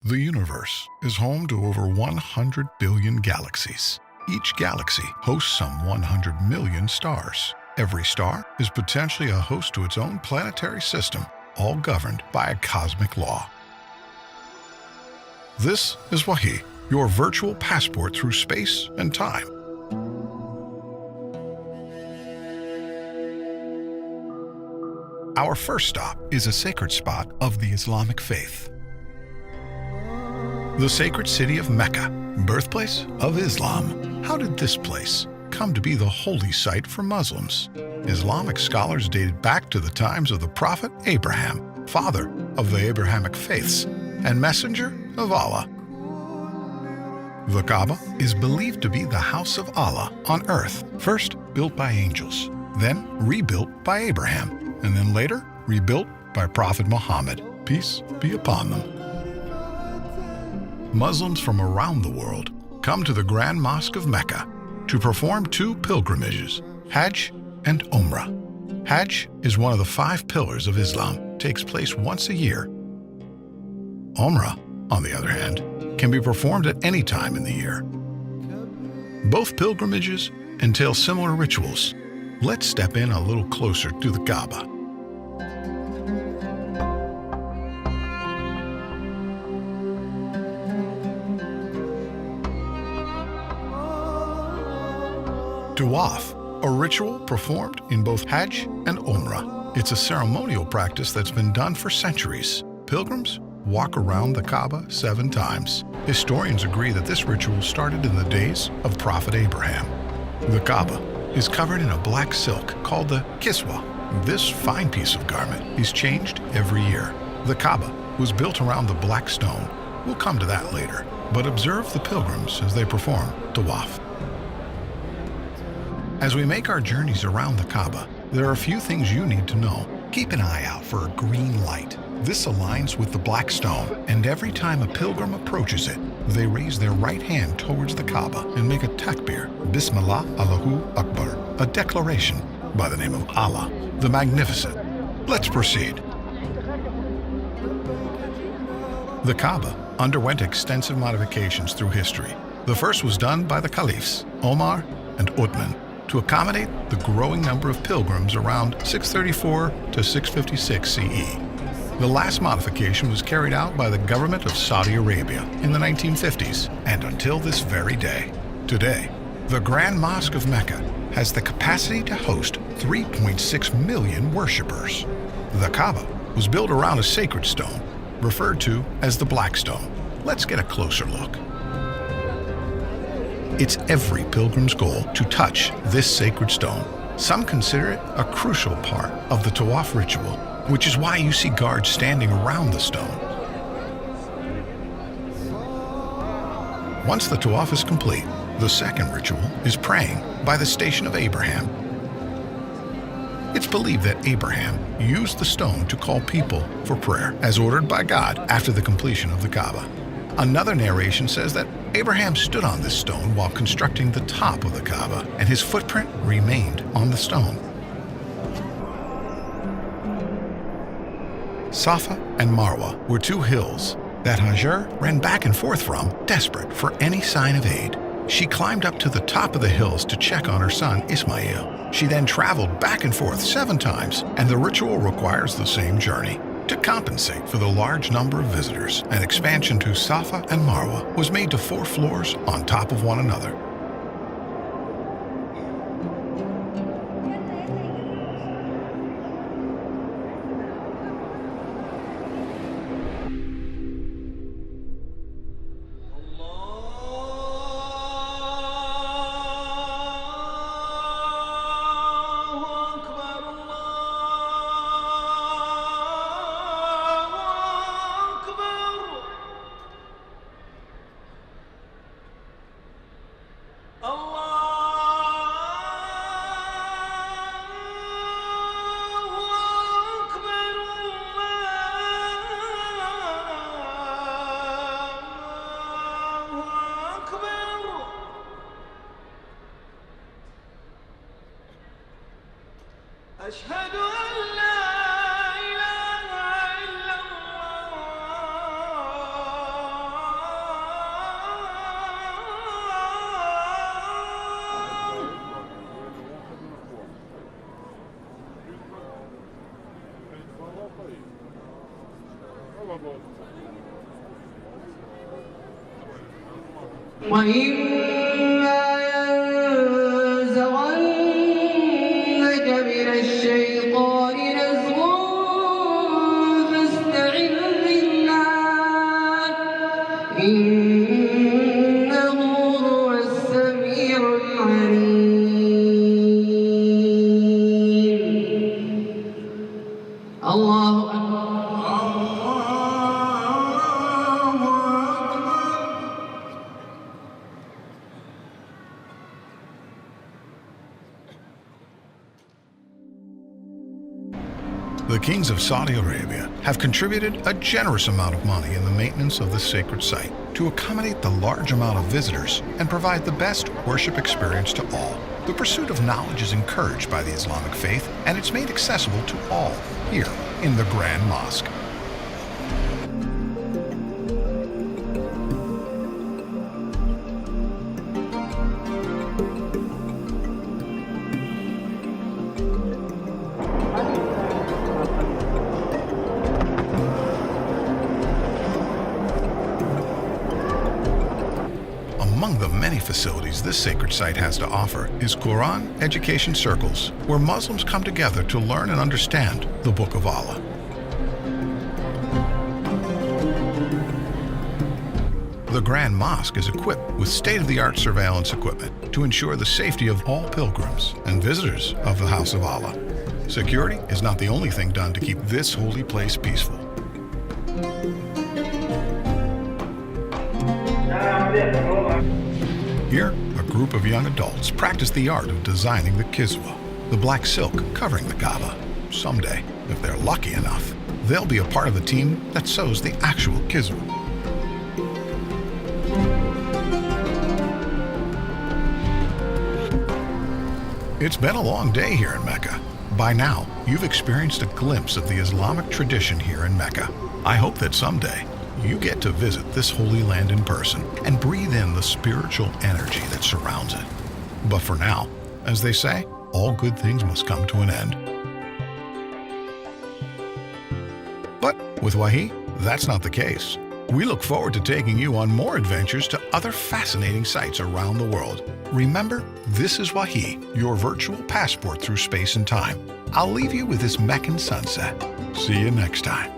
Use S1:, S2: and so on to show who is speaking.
S1: The universe is home to over 100 billion galaxies. Each galaxy hosts some 100 million stars. Every star is potentially a host to its own planetary system, all governed by a cosmic law. This is Wahi, your virtual passport through space and time. Our first stop is a sacred spot of the Islamic faith. The sacred city of Mecca, birthplace of Islam. How did this place come to be the holy site for Muslims? Islamic scholars dated back to the times of the Prophet Abraham, father of the Abrahamic faiths, and messenger of Allah. The Kaaba is believed to be the house of Allah on earth, first built by angels, then rebuilt by Abraham, and then later rebuilt by Prophet Muhammad, peace be upon them. Muslims from around the world come to the Grand Mosque of Mecca to perform two pilgrimages, Hajj and Umrah. Hajj is one of the 5 pillars of Islam, takes place once a year. Umrah, on the other hand, can be performed at any time in the year. Both pilgrimages entail similar rituals. Let's step in a little closer to the Kaaba. Tawaf, a ritual performed in both Hajj and Umrah. It's a ceremonial practice that's been done for centuries. Pilgrims walk around the Kaaba 7 times. Historians agree that this ritual started in the days of Prophet Abraham. The Kaaba is covered in a black silk called the kiswa. This fine piece of garment is changed every year. The Kaaba was built around the black stone. We'll come to that later, but observe the pilgrims as they perform Tawaf. As we make our journeys around the Kaaba, there are a few things you need to know. Keep an eye out for a green light. This aligns with the black stone, and every time a pilgrim approaches it, they raise their right hand towards the Kaaba and make a takbir, Bismillah Allahu Akbar, a declaration by the name of Allah, the Magnificent. Let's proceed. The Kaaba underwent extensive modifications through history. The first was done by the caliphs, Omar and Uthman, to accommodate the growing number of pilgrims around 634 to 656 CE. The last modification was carried out by the government of Saudi Arabia in the 1950s and until this very day. Today, the Grand Mosque of Mecca has the capacity to host 3.6 million worshippers. The Kaaba was built around a sacred stone, referred to as the Black Stone. Let's get a closer look. It's every pilgrim's goal to touch this sacred stone. Some consider it a crucial part of the Tawaf ritual, which is why you see guards standing around the stone. Once the Tawaf is complete, the second ritual is praying by the Station of Abraham. It's believed that Abraham used the stone to call people for prayer, as ordered by God after the completion of the Kaaba. Another narration says that Abraham stood on this stone while constructing the top of the Kaaba, and his footprint remained on the stone. Safa and Marwa were 2 hills that Hajar ran back and forth from, desperate for any sign of aid. She climbed up to the top of the hills to check on her son Ismail. She then traveled back and forth 7 times, and the ritual requires the same journey. To compensate for the large number of visitors, an expansion to Safa and Marwa was made to 4 floors on top of one another.
S2: وإما ينزغنك من الشيطان نزغ فاستعذ بالله إنه هو السميع العليم. الله أكبر.
S1: The kings of Saudi Arabia have contributed a generous amount of money in the maintenance of this sacred site to accommodate the large amount of visitors and provide the best worship experience to all. The pursuit of knowledge is encouraged by the Islamic faith, and it's made accessible to all here in the Grand Mosque. Among the many facilities this sacred site has to offer is Quran education circles, where Muslims come together to learn and understand the Book of Allah. The Grand Mosque is equipped with state-of-the-art surveillance equipment to ensure the safety of all pilgrims and visitors of the House of Allah. Security is not the only thing done to keep this holy place peaceful. Here, a group of young adults practice the art of designing the kiswa, the black silk covering the Kaaba. Someday, if they're lucky enough, they'll be a part of the team that sews the actual kiswa. It's been a long day here in Mecca. By now, you've experienced a glimpse of the Islamic tradition here in Mecca. I hope that someday you get to visit this holy land in person and breathe in the spiritual energy that surrounds it. But for now, as they say, all good things must come to an end. But with Wahi, that's not the case. We look forward to taking you on more adventures to other fascinating sites around the world. Remember, this is Wahi, your virtual passport through space and time. I'll leave you with this Meccan sunset. See you next time.